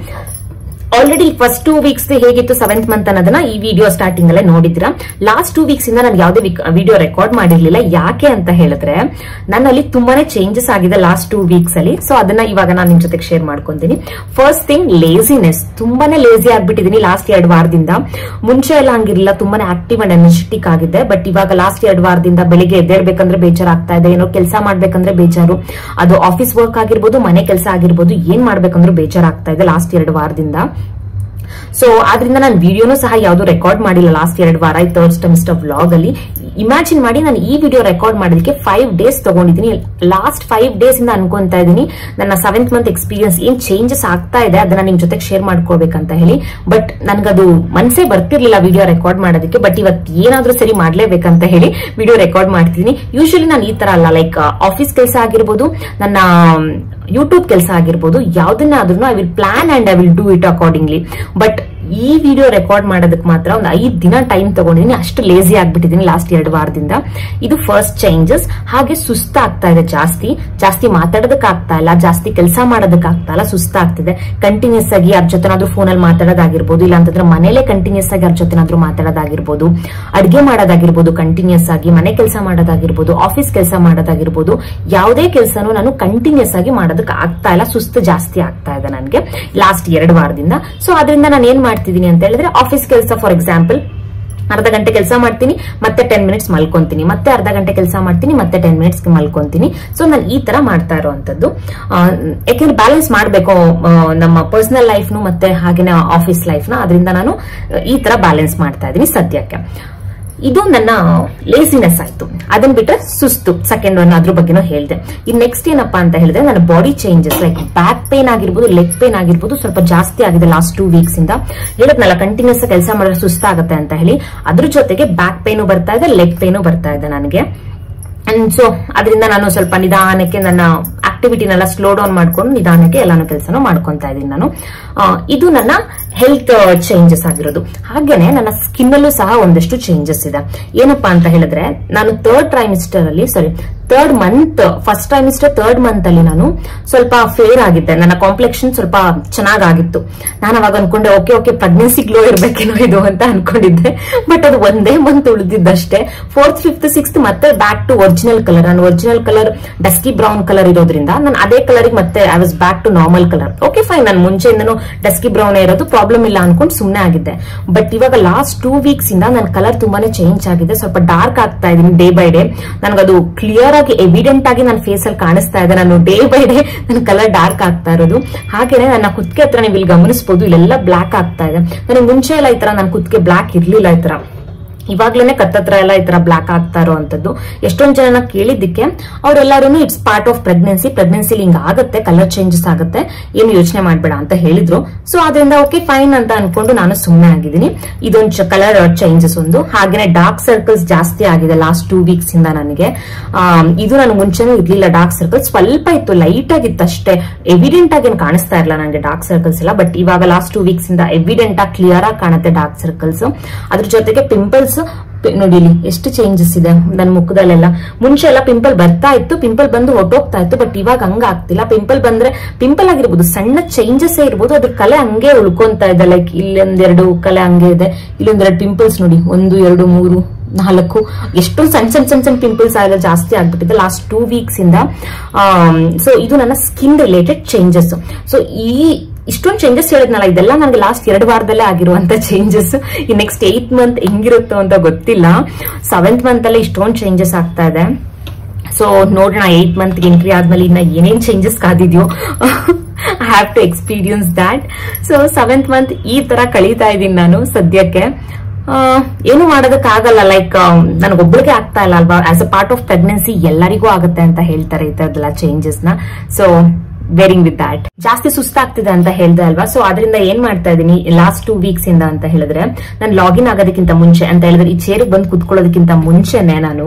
ಆಲ್ರೆಡಿ ಫಸ್ಟ್ 2 ವೀಕ್ಸ್ ಹೇಗಿತ್ತು 7th ಮಂತ್ ಅನ್ನೋದನ್ನ ಈ ವಿಡಿಯೋ ಸ್ಟಾರ್ಟಿಂಗ್ ಅಲ್ಲೇ ನೋಡಿದ್ರ. ಲಾಸ್ಟ್ 2 ವೀಕ್ಸ್ ಇಂದ ನಾನು ಯಾವುದೇ ವಿಡಿಯೋ ರೆಕಾರ್ಡ್ ಮಾಡಿರ್ಲಿಲ್ಲ. ಯಾಕೆ ಅಂತ ಹೇಳಿದ್ರೆ ನನ್ನಲ್ಲಿ ತುಂಬಾನೇ ಚೇಂಜಸ್ ಆಗಿದೆ ಲಾಸ್ಟ್ 2 ವೀಕ್ಸ್ ಅಲ್ಲಿ. ಸೊ ಅದನ್ನ ಇವಾಗ ನಾನು ನಿಮ್ ಜೊತೆ ಶೇರ್ ಮಾಡ್ಕೊಂತೀನಿ. First thing, laziness. ತುಂಬಾನೇ ಲೇಸಿ ಆಗ್ಬಿಟ್ಟಿದೀನಿ ಲಾಸ್ಟ್ 2 ವಾರದಿಂದ. ಮುಂಚೆ ಎಲ್ಲ ಹಂಗಿರ್ಲಿಲ್ಲ, ತುಂಬಾನೇ ಆಕ್ಟಿವ್ ಅಂಡ್ ಎನರ್ಜೆಟಿಕ್ ಆಗಿದೆ. ಬಟ್ ಇವಾಗ ಲಾಸ್ಟ್ 2 ವಾರದಿಂದ ಬೆಳಿಗ್ಗೆ ಎದ್ದೇಳ್ಬೇಕಂದ್ರೆ ಬೇಜಾರಾಗ್ತಾ ಇದೆ, ಏನೋ ಕೆಲಸ ಮಾಡ್ಬೇಕಂದ್ರೆ ಬೇಜಾರು. ಅದು ಆಫೀಸ್ ವರ್ಕ್ ಆಗಿರ್ಬೋದು, ಮನೆ ಕೆಲಸ ಆಗಿರ್ಬೋದು, ಏನ್ ಮಾಡ್ಬೇಕಂದ್ರೂ ಬೇಜಾರಾಗ್ತಾ ಇದೆ ಲಾಸ್ಟ್ 2 ವಾರದಿಂದ. ಸೊ ಆದ್ರಿಂದ ನಾನು ವಿಡಿಯೋನು ಸಹ ಯಾವ್ದು ರೆಕಾರ್ಡ್ ಮಾಡಿಲ್ಲ ಲಾಸ್ಟ್ 2 ವಾರ ಈ ಥರ್ಡ್ ಸೆಮಿಸ್ಟರ್ ವ್ಲಾಗ್ ಅಲ್ಲಿ. ಇಮ್ಯಾಜಿನ್ ಮಾಡಿ, ನಾನು ಈ ವಿಡಿಯೋ ರೆಕಾರ್ಡ್ ಮಾಡೋದಕ್ಕೆ 5 ಡೇಸ್ ತಗೊಂಡಿದ್ದೀನಿ. ಲಾಸ್ಟ್ 5 ಡೇಸ್ ಇಂದ ಅನ್ಕೊಂತಾ ಇದ್ದೀನಿ ನನ್ನ 7th ಮಂತ್ ಎಕ್ಸ್ಪೀರಿಯನ್ಸ್ ಏನ್ ಚೇಂಜಸ್ ಆಗ್ತಾ ಇದೆ ಅದನ್ನ ನಿಮ್ ಜೊತೆ ಶೇರ್ ಮಾಡ್ಕೊಳ್ಬೇಕಂತ ಹೇಳಿ. ಬಟ್ ನನ್ಗದು ಮನ್ಸೇ ಬರ್ತಿರ್ಲಿಲ್ಲ ವಿಡಿಯೋ ರೆಕಾರ್ಡ್ ಮಾಡೋದಕ್ಕೆ. ಬಟ್ ಇವತ್ತು ಏನಾದ್ರೂ ಸರಿ ಮಾಡ್ಲೇಬೇಕಂತ ಹೇಳಿ ವಿಡಿಯೋ ರೆಕಾರ್ಡ್ ಮಾಡ್ತಿದ್ದೀನಿ. ಯೂಶಲಿ ನಾನು ಈ ತರ ಅಲ್ಲ, ಲೈಕ್ ಆಫೀಸ್ ಕೆಲಸ ಆಗಿರ್ಬೋದು, ನನ್ನ ಯೂಟ್ಯೂಬ್ ಕೆಲಸ ಆಗಿರ್ಬೋದು, ಯಾವ್ದನ್ನಾದ್ರೂ I will plan and I will do it accordingly. But ಈ ವಿಡಿಯೋ ರೆಕಾರ್ಡ್ ಮಾಡೋದಕ್ಕೆ ಮಾತ್ರ ಒಂದು 5 ದಿನ ಟೈಮ್ ತಗೊಂಡಿದ್ದೀನಿ. ಅಷ್ಟು ಲೇಸಿ ಆಗ್ಬಿಟ್ಟಿದ್ದೀನಿ ಲಾಸ್ಟ್ 2 ವಾರದಿಂದ. ಇದು ಫಸ್ಟ್ ಚೇಂಜಸ್. ಹಾಗೆ ಸುಸ್ತಾಗ್ತಾ ಇದೆ, ಜಾಸ್ತಿ ಮಾತಾಡೋದಕ್ಕೆ ಆಗ್ತಾ ಇಲ್ಲ, ಜಾಸ್ತಿ ಕೆಲಸ ಮಾಡೋದಕ್ಕೆ ಆಗ್ತಾ ಇಲ್ಲ, ಸುಸ್ತಾಗ್ತಿದೆ. ಕಂಟಿನ್ಯೂಸ್ ಆಗಿ ಯಾರ ಜೊತೆನಾದ್ರೂ ಫೋನಲ್ಲಿ ಮಾತಾಡೋದಾಗಿರ್ಬೋದು, ಇಲ್ಲ ಅಂತಂದ್ರೆ ಮನೇಲೆ ಕಂಟಿನ್ಯೂಸ್ ಆಗಿ ಯಾರ ಜೊತೆನಾದ್ರೂ ಮಾತಾಡೋದಾಗಿರ್ಬೋದು, ಅಡ್ಗೆ ಮಾಡೋದಾಗಿರ್ಬೋದು, ಕಂಟಿನ್ಯೂಸ್ ಆಗಿ ಮನೆ ಕೆಲಸ ಮಾಡೋದಾಗಿರ್ಬೋದು, ಆಫೀಸ್ ಕೆಲಸ ಮಾಡೋದಾಗಿರ್ಬೋದು, ಯಾವುದೇ ಕೆಲಸನೂ ನಾನು ಕಂಟಿನ್ಯೂಸ್ ಆಗಿ ಮಾಡೋದಕ್ಕೆ ಆಗ್ತಾ ಇಲ್ಲ. ಸುಸ್ತು ಜಾಸ್ತಿ ಆಗ್ತಾ ಇದೆ ನನಗೆ ಲಾಸ್ಟ್ 2 ವಾರದಿಂದ. ಸೊ ಅದರಿಂದ ನಾನು ಏನ್ ಮಾಡ್ತಿದ್ದೀನಿ ಅಂತ ಹೇಳಿದ್ರೆ, ಆಫೀಸ್ ಕೆಲಸ ಫಾರ್ ಎಕ್ಸಾಂಪಲ್ ಅರ್ಧ ಗಂಟೆ ಕೆಲಸ ಮಾಡ್ತೀನಿ, ಮತ್ತೆ 10 ಮಿನಿಟ್ಸ್ ಮಲ್ಕೊಂತೀನಿ, ಮತ್ತೆ ಅರ್ಧ ಗಂಟೆ ಕೆಲಸ ಮಾಡ್ತೀನಿ, ಮತ್ತೆ 10 ಮಿನಿಟ್ಸ್ ಮಲ್ಕೊಂತೀನಿ. ಸೊ ನಾನು ಈ ತರ ಮಾಡ್ತಾ ಇರೋವಂಥದ್ದು. ಯಾಕೆಂದ್ರೆ ಬ್ಯಾಲೆನ್ಸ್ ಮಾಡ್ಬೇಕು ನಮ್ಮ ಪರ್ಸನಲ್ ಲೈಫ್ನು ಮತ್ತೆ ಹಾಗೇನೆ ಆಫೀಸ್ ಲೈಫ್ನ. ಅದರಿಂದ ನಾನು ಈ ತರ ಬ್ಯಾಲೆನ್ಸ್ ಮಾಡ್ತಾ ಇದ್ದೀನಿ ಸದ್ಯಕ್ಕೆ. ಇದು ನನ್ನ ಲೇಸಿನೆಸ್ ಆಯ್ತು. ಅದನ್ನ ಬಿಟ್ರೆ ಸುಸ್ತು ಸೆಕೆಂಡ್ ಒನ್, ಅದ್ರ ಬಗ್ಗೆನೂ ಹೇಳಿದೆ. ಇನ್ ನೆಕ್ಸ್ಟ್ ಏನಪ್ಪಾ ಅಂತ ಹೇಳಿದ್ರೆ, ನನ್ನ body changes like back pain ಆಗಿರ್ಬೋದು, ಲೆಗ್ ಪೇನ್ ಆಗಿರ್ಬೋದು, ಸ್ವಲ್ಪ ಜಾಸ್ತಿ ಆಗಿದೆ ಲಾಸ್ಟ್ 2 ವೀಕ್ಸ್ ಇಂದ. ಹೇಳಿದ್ನಲ್ಲ ಕಂಟಿನ್ಯೂಸ್ ಕೆಲಸ ಮಾಡಿದ್ರೆ ಸುಸ್ತಾಗತ್ತೆ ಅಂತ ಹೇಳಿ. ಅದ್ರ ಜೊತೆಗೆ ಬ್ಯಾಕ್ ಪೇನು ಬರ್ತಾ ಇದೆ, ಲೆಗ್ ಪೇನು ಬರ್ತಾ ಇದೆ ನನಗೆ. ಅಂಡ್ ಸೊ ಅದರಿಂದ ನಾನು ಸ್ವಲ್ಪ ನಿಧಾನಕ್ಕೆ ನನ್ನ ಆಕ್ಟಿವಿಟಿನೆಲ್ಲ ಸ್ಲೋ ಡೌನ್ ಮಾಡ್ಕೊಂಡು ನಿಧಾನಕ್ಕೆ ಎಲ್ಲಾನು ಕೆಲಸನೂ ಮಾಡ್ಕೊಂತಾ ಇದ್ದೀನಿ ನಾನು. ಇದು ನನ್ನ ಹೆಲ್ತ್ ಚೇಂಜಸ್ ಆಗಿರೋದು. ಹಾಗೇನೆ ನನ್ನ ಸ್ಕಿನ್ ಅಲ್ಲೂ ಸಹ ಒಂದಷ್ಟು ಚೇಂಜಸ್ ಇದೆ. ಏನಪ್ಪಾ ಅಂತ ಹೇಳಿದ್ರೆ, ನಾನು third month first trimester third month ಅಲ್ಲಿ ನಾನು ಸ್ವಲ್ಪ ಫೇರ್ ಆಗಿದ್ದೆ. ನನ್ನ ಕಾಂಪ್ಲೆಕ್ಷನ್ ಸ್ವಲ್ಪ ಚೆನ್ನಾಗಿತ್ತು. ನಾನು ಅವಾಗ ಅನ್ಕೊಂಡೆ ಓಕೆ ಪ್ರೆಗ್ನೆನ್ಸಿ ಗ್ಲೋ ಇರ್ಬೇಕೇನೋ ಇದು ಅಂತ ಅನ್ಕೊಂಡಿದ್ದೆ. ಬಟ್ ಅದು ಒಂದೇ ಮಂತ್ ಉಳಿದಿದ್ದಷ್ಟೇ. 4th 5th 6th ಮತ್ತೆ ಬ್ಯಾಕ್ ಟು ಒರಿಜಿನಲ್ ಕಲರ್. ನಾನು original colour dusky brown colour ಇರೋದ್ರಿಂದ ನಾನು ಅದೇ ಕಲರ್ ಮತ್ತೆ I was back to normal colour. Okay fine, ನಾನು ಮುಂಚೆಯಿಂದನು ಡಸ್ಕಿ ಬ್ರೌನ್ ಇರೋದು ಪ್ರಾಬ್ಲಮ್ ಇಲ್ಲ ಅನ್ಕೊಂಡು ಸುಮ್ನೆ ಆಗಿದ್ದೆ. ಬಟ್ ಇವಾಗ ಲಾಸ್ಟ್ 2 weeks ಇಂದ ನನ್ನ ಕಲರ್ ತುಂಬಾನೇ ಚೇಂಜ್ ಆಗಿದೆ. ಸ್ವಲ್ಪ ಡಾರ್ಕ್ ಆಗ್ತಾ ಇದೀನಿ ಡೇ ಬೈ ಡೇ. ನನಗದು ಕ್ಲಿಯರ್ ಆಗಿ ಎವಿಡೆಂಟ್ ಆಗಿ ನನ್ನ ಫೇಸ್ ಅಲ್ಲಿ ಕಾಣಿಸ್ತಾ ಇದೆ. ನಾನು ಡೇ ಬೈ ಡೇ ನನ್ನ ಕಲರ್ ಡಾರ್ಕ್ ಆಗ್ತಾ ಇರೋದು. ಹಾಗೇನೆ ನನ್ನ ಕುತ್ತಿಗೆ ಹತ್ರ ನೀವು ಇಲ್ಲಿ ಗಮನಿಸಬಹುದು, ಇಲ್ಲೆಲ್ಲ ಬ್ಲಾಕ್ ಆಗ್ತಾ ಇದೆ. ನನಗೆ ಮುಂಚೆ ಎಲ್ಲ ಈ ತರ ನನ್ನ ಕುತ್ತಿಗೆ ಬ್ಲಾಕ್ ಇರ್ಲಿಲ್ಲ. ಈ ತರ ಇವಾಗ್ಲೇನೆ ಕತ್ತತ್ರ ಎಲ್ಲ ಈ ತರ ಬ್ಲಾಕ್ ಆಗ್ತಾ ಇರೋಂಥದ್ದು. ಎಷ್ಟೊಂದ್ ಜನ ಕೇಳಿದ್ದಕ್ಕೆ ಅವರೆಲ್ಲರೂ ಇಟ್ಸ್ ಪಾರ್ಟ್ ಆಫ್ ಪ್ರೆಗ್ನೆನ್ಸಿಲಿ ಹಿಂಗ ಆಗುತ್ತೆ, ಕಲರ್ ಚೇಂಜಸ್ ಆಗುತ್ತೆ, ಏನು ಯೋಚನೆ ಮಾಡ್ಬೇಡ ಅಂತ ಹೇಳಿದ್ರು. ಸೊ ಅದರಿಂದ ಓಕೆ ಫೈನ್ ಅಂತ ಅನ್ಕೊಂಡು ನಾನು ಸುಮ್ಮನೆ ಆಗಿದ್ದೀನಿ. ಇದೊಂದು ಕಲರ್ ಚೇಂಜಸ್ ಒಂದು. ಹಾಗೇನೆ ಡಾರ್ಕ್ ಸರ್ಕಲ್ಸ್ ಜಾಸ್ತಿ ಆಗಿದೆ ಲಾಸ್ಟ್ 2 weeks ಇಂದ ನನಗೆ. ಇದು ನಾನು ಮುಂಚೆನೂ ಇರ್ಲಿಲ್ಲ ಡಾರ್ಕ್ ಸರ್ಕಲ್ಸ್, ಸ್ವಲ್ಪ ಇತ್ತು, ಲೈಟ್ ಆಗಿತ್ತು ಅಷ್ಟೇ. ಎವಿಡೆಂಟ್ ಆಗಿ ಕಾಣಿಸ್ತಾ ಇರಲಿಲ್ಲ ನನಗೆ ಡಾರ್ಕ್ ಸರ್ಕಲ್ಸ್ ಎಲ್ಲ. ಬಟ್ ಇವಾಗ ಲಾಸ್ಟ್ 2 weeks ಇಂದ ಎವಿಡೆಂಟ್ ಆಗಿ ಕ್ಲಿಯರ್ ಆಗಿ ಕಾಣುತ್ತೆ ಡಾರ್ಕ್ ಸರ್ಕಲ್ಸ್. ಅದ್ರ ಜೊತೆಗೆ ಪಿಂಪಲ್ಸ್ ನೋಡಿ ಇಲ್ಲಿ ಎಷ್ಟು ಚೇಂಜಸ್ ಇದೆ ನನ್ನ ಮುಖದಲ್ಲೆಲ್ಲ. ಮುಂಚೆ ಎಲ್ಲ ಪಿಂಪಲ್ ಬರ್ತಾ ಇತ್ತು, ಪಿಂಪಲ್ ಬಂದು ಹೊಟ್ಟೋಗ್ತಾ ಇತ್ತು. ಬಟ್ ಇವಾಗ ಹಂಗ ಆಗ್ತಿಲ್ಲ. ಪಿಂಪಲ್ ಬಂದ್ರೆ ಪಿಂಪಲ್ ಆಗಿರ್ಬೋದು, ಸಣ್ಣ ಚೇಂಜಸ್ ಇರ್ಬೋದು, ಅದ್ರ ಕಲೆ ಹಂಗೆ ಉಳ್ಕೊಂತಾ ಇದೆ. ಲೈಕ್ ಇಲ್ಲೊಂದೆರಡು ಕಲೆ ಹಂಗೆ ಇದೆ, ಇಲ್ಲೊಂದೆರಡು ಪಿಂಪಲ್ಸ್ ನೋಡಿ, 1 2 3 4 ಎಷ್ಟೊಂದು ಸಣ್ಣ ಪಿಂಪಲ್ಸ್ ಎಲ್ಲ ಜಾಸ್ತಿ ಆಗ್ಬಿಟ್ಟಿದೆ ಲಾಸ್ಟ್ 2 weeks ಇಂದ. ಸೊ ಇದು ನನ್ನ ಸ್ಕಿನ್ ರಿಲೇಟೆಡ್ ಚೇಂಜಸ್. ಸೊ ಇಷ್ಟೊಂದು ಚೇಂಜಸ್ ಹೇಳಿದ್ನಲ್ಲ, ಇದೆಲ್ಲ ನನಗೆ ಲಾಸ್ಟ್ 2 ವಾರದಲ್ಲೇ ಆಗಿರುವಂತ ಚೇಂಜಸ್. ಈ ನೆಕ್ಸ್ಟ್ 8th month ಹೆಂಗಿರುತ್ತೋ ಅಂತ ಗೊತ್ತಿಲ್ಲ. 7th month ಅಲ್ಲೇ ಇಷ್ಟೊಂದು ಚೇಂಜಸ್ ಆಗ್ತಾ ಇದೆ. ಸೊ ನೋಡೋಣ 8th month ಎಂಟ್ರಿ ಆದ್ಮೇಲೆ ಇನ್ನ ಏನೇನ್ ಚೇಂಜಸ್ ಕಾದಿದ್ಯೋ I have to experience that. So 7th month ಈ ತರ ಕಳೀತಾ ಇದ್ದೀನಿ ನಾನು ಸದ್ಯಕ್ಕೆ. ಏನು ಮಾಡೋದಕ್ಕಾಗಲ್ಲ. ಲೈಕ್ ನನಗೊಬ್ಬಳಿಗೆ ಆಗ್ತಾ ಇಲ್ಲ ಅಲ್ವಾ. As a part of pregnancy ಎಲ್ಲರಿಗೂ ಆಗುತ್ತೆ ಅಂತ ಹೇಳ್ತಾರೆ ಈ ತರದೆಲ್ಲ ಚೇಂಜಸ್ ನ. ಸೊ ಬೇರಿಂಗ್ ವಿತ್ ದಾಟ್. ಜಾಸ್ತಿ ಸುಸ್ತಾಗ್ತಿದೆ ಅಂತ ಹೇಳ್ದೆ ಅಲ್ವಾ. ಸೊ ಅದರಿಂದ ಏನ್ ಮಾಡ್ತಾ ಇದೀನಿ ಲಾಸ್ಟ್ 2 weeks ಇಂದ ಅಂತ ಹೇಳಿದ್ರೆ, ನಾನು ಲಾಗಿನ್ ಆಗೋದಕ್ಕಿಂತ ಮುಂಚೆ ಅಂತ ಹೇಳಿದ್ರೆ, ಈ ಚೇರ್ ಬಂದು ಕುತ್ಕೊಳ್ಳೋದಕ್ಕಿಂತ ಮುಂಚೆನೆ ನಾನು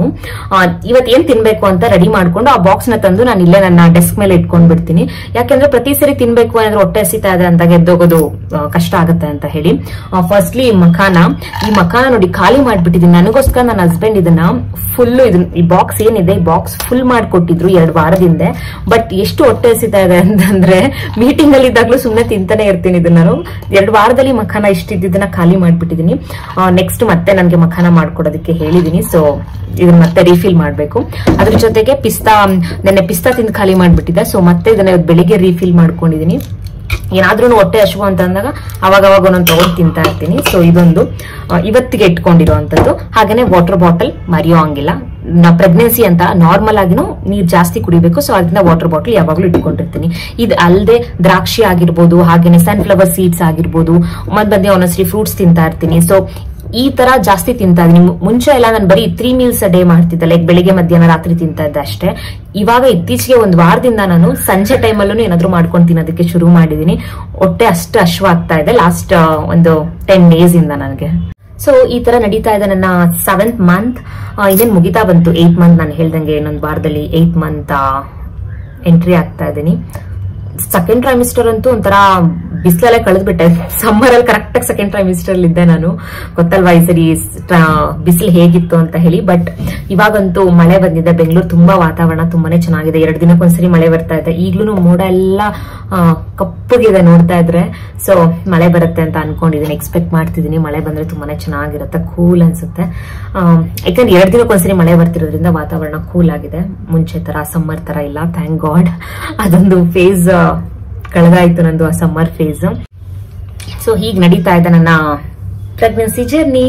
ಇವತ್ತು ಏನ್ ತಿನ್ಬೇಕು ಅಂತ ರೆಡಿ ಮಾಡ್ಕೊಂಡು ಆ ಬಾಕ್ಸ್ ನ ತಂದು ನಾನು ಇಲ್ಲೇ ನನ್ನ ಡೆಸ್ಕ್ ಮೇಲೆ ಇಟ್ಕೊಂಡ್ ಬಿಡ್ತೀನಿ. ಯಾಕೆಂದ್ರೆ ಪ್ರತಿ ಸರಿ ತಿನ್ಬೇಕು ಅಂದ್ರೆ ಹೊಟ್ಟೆ ಹಸಿತಾ ಇದೆ ಅಂತ ಎದ್ದೋಗೋದು ಕಷ್ಟ ಆಗುತ್ತೆ ಅಂತ ಹೇಳಿ. ಫಸ್ಟ್ಲಿ ಈ ಮಖಾನ ನೋಡಿ ಖಾಲಿ ಮಾಡ್ಬಿಟ್ಟಿದ್ದೀನಿ. ನನಗೋಸ್ಕರ ನನ್ನ ಹಸ್ಬೆಂಡ್ ಇದನ್ನ ಫುಲ್ ಈ ಬಾಕ್ಸ್ ಏನಿದೆ ಈ ಬಾಕ್ಸ್ ಫುಲ್ ಮಾಡ್ಕೊಟ್ಟಿದ್ರು 2 ವಾರದಿಂದ. ಬಟ್ ಎಷ್ಟು ಹೊಟ್ಟೆ ಹಸಿತಾ ಇದೆ ಅಂತಂದ್ರೆ, ಮೀಟಿಂಗ್ ಅಲ್ಲಿ ಇದ್ದಾಗ್ಲೂ ಸುಮ್ನೆ ತಿಂತಾನೆ ಇರ್ತೀನಿ ಇದನ್ನ. ನಾನು 2 ವಾರದಲ್ಲಿ ಮಖಾನ ಇಷ್ಟಿದ್ದನ್ನ ಖಾಲಿ ಮಾಡ್ಬಿಟ್ಟಿದೀನಿ. ನೆಕ್ಸ್ಟ್ ಮತ್ತೆ ನನ್ಗೆ ಮಖಾನ ಮಾಡ್ಕೊಡೋದಕ್ಕೆ ಹೇಳಿದೀನಿ. ಸೊ ಇದನ್ನ ಮತ್ತೆ ರೀಫಿಲ್ ಮಾಡ್ಬೇಕು. ಅದ್ರ ಜೊತೆಗೆ ನೆನ್ನೆ ಪಿಸ್ತಾ ತಿಂದು ಖಾಲಿ ಮಾಡ್ಬಿಟ್ಟಿದ್ದೆ. ಸೊ ಮತ್ತೆ ಇದನ್ನ ಬೆಳಿಗ್ಗೆ ರೀಫಿಲ್ ಮಾಡ್ಕೊಂಡಿದೀನಿ. ಏನಾದ್ರೂ ಹೊಟ್ಟೆ ಹಸಿವು ಅಂತ ಅಂದಾಗ ಅವಾಗ ಒಂದೊಂದು ತಗೊಂಡು ತಿಂತಾ ಇರ್ತೀನಿ. ಸೊ ಇದೊಂದು ಇವತ್ತಿಗೆ ಇಟ್ಕೊಂಡಿರುವಂತದ್ದು. ಹಾಗೇನೆ ವಾಟರ್ ಬಾಟಲ್ ಮರೆಯೋ ಹಂಗಿಲ್ಲ. ಪ್ರೆಗ್ನೆನ್ಸಿ ಅಂತ ನಾರ್ಮಲ್ ಆಗಿನೂ ನೀರ್ ಜಾಸ್ತಿ ಕುಡಿಬೇಕು. ಸೊ ಅದರಿಂದ ವಾಟರ್ ಬಾಟಲ್ ಯಾವಾಗ್ಲೂ ಇಟ್ಕೊಂಡಿರ್ತೀನಿ. ಇದು ಅಲ್ಲದೆ ದ್ರಾಕ್ಷಿ ಆಗಿರ್ಬೋದು, ಹಾಗೇನೆ ಸನ್ಫ್ಲವರ್ ಸೀಡ್ಸ್ ಆಗಿರ್ಬೋದು, ಮಧ್ಯ ಒಂದೊಂದ್ಸರಿ ಫ್ರೂಟ್ಸ್ ತಿಂತಾ ಇರ್ತೀನಿ. ಸೊ ಈ ತರ ಜಾಸ್ತಿ ತಿಂತಾ ಇದೀನಿ. ಮುಂಚೆ ಎಲ್ಲ ನಾನು ಬರೀ 3 meals a day ಮಾಡ್ತಿದ್ದೆ, ಲೈಕ್ ಬೆಳಿಗ್ಗೆ ಮಧ್ಯಾಹ್ನ ರಾತ್ರಿ ತಿಂತಾ ಇದ್ದೆ ಅಷ್ಟೇ. ಇವಾಗ ಇತ್ತೀಚೆಗೆ 1 ವಾರದಿಂದ ನಾನು ಸಂಜೆ ಟೈಮಲ್ಲೂ ಏನಾದ್ರೂ ಮಾಡ್ಕೊಂಡು ತಿನ್ನೋದಕ್ಕೆ ಶುರು ಮಾಡಿದೀನಿ. ಹೊಟ್ಟೆ ಅಷ್ಟು ಹಶ್ವಾಗ್ತಾ ಇದೆ ಲಾಸ್ಟ್ ಒಂದು 10 days ಇಂದ ನನಗೆ. ಸೊ ಈ ತರ ನಡೀತಾ ಇದೆ ನನ್ನ 7th month. ಇದೇನ್ ಮುಗಿತಾ ಬಂತು 8th month. ನಾನು ಹೇಳ್ದಂಗೆ ಇನ್ನೊಂದು ವಾರದಲ್ಲಿ 8th month ಎಂಟ್ರಿ ಆಗ್ತಾ ಇದ್ದೀನಿ. ಸೆಕೆಂಡ್ ಟ್ರೈಮಿಸ್ಟರ್ ಅಂತೂ ಒಂಥರ ಬಿಸಿಲಲ್ಲೇ ಕಳೆದ್ಬಿಟ್ಟೆ. ಸಮ್ಮರ್ ಅಲ್ಲಿ ಕರೆಕ್ಟ್ ಆಗಿ ಸೆಕೆಂಡ್ ಟ್ರೈಮಿಸ್ಟರ್ ಇದ್ದೆ ನಾನು. ಗೊತ್ತಲ್ವಾ ಈ ಸರಿ ಬಿಸಿಲು ಹೇಗಿತ್ತು ಅಂತ ಹೇಳಿ. ಬಟ್ ಇವಾಗಂತೂ ಮಳೆ ಬಂದಿದೆ. ಬೆಂಗಳೂರು ತುಂಬಾ ವಾತಾವರಣ ತುಂಬಾನೇ ಚೆನ್ನಾಗಿದೆ. 2 ದಿನಕ್ಕೊಂದ್ಸರಿ ಮಳೆ ಬರ್ತಾ ಇದೆ. ಈಗ್ಲೂ ಮೋಡ ಎಲ್ಲ ಕಪ್ಪಗಿದೆ ನೋಡ್ತಾ ಇದ್ರೆ. ಸೊ ಮಳೆ ಬರುತ್ತೆ ಅಂತ ಅನ್ಕೊಂಡಿದ್ದೀನಿ, ಎಕ್ಸ್ಪೆಕ್ಟ್ ಮಾಡ್ತಿದ್ದೀನಿ. ಮಳೆ ಬಂದ್ರೆ ತುಂಬಾನೇ ಚೆನ್ನಾಗಿರುತ್ತೆ, ಕೂಲ್ ಅನ್ಸುತ್ತೆ. ಯಾಕಂದ್ರೆ 2 ದಿನಕ್ಕೊಂದ್ಸರಿ ಮಳೆ ಬರ್ತಿರೋದ್ರಿಂದ ವಾತಾವರಣ ಕೂಲ್ ಆಗಿದೆ. ಮುಂಚೆ ತರ ಸಮ್ಮರ್ ತರ ಇಲ್ಲ, ಥ್ಯಾಂಕ್ ಗಾಡ್. ಅದೊಂದು ಫೇಸ್ ಕಳೆದಾಯ್ತು ನಂದು, ಆ ಸಮ್ಮರ್ ಫೇಸ್. ಸೊ ಹೀಗೆ ನಡೀತಾ ಇದೆ ನನ್ನ ಪ್ರೆಗ್ನೆನ್ಸಿ ಜರ್ನಿ.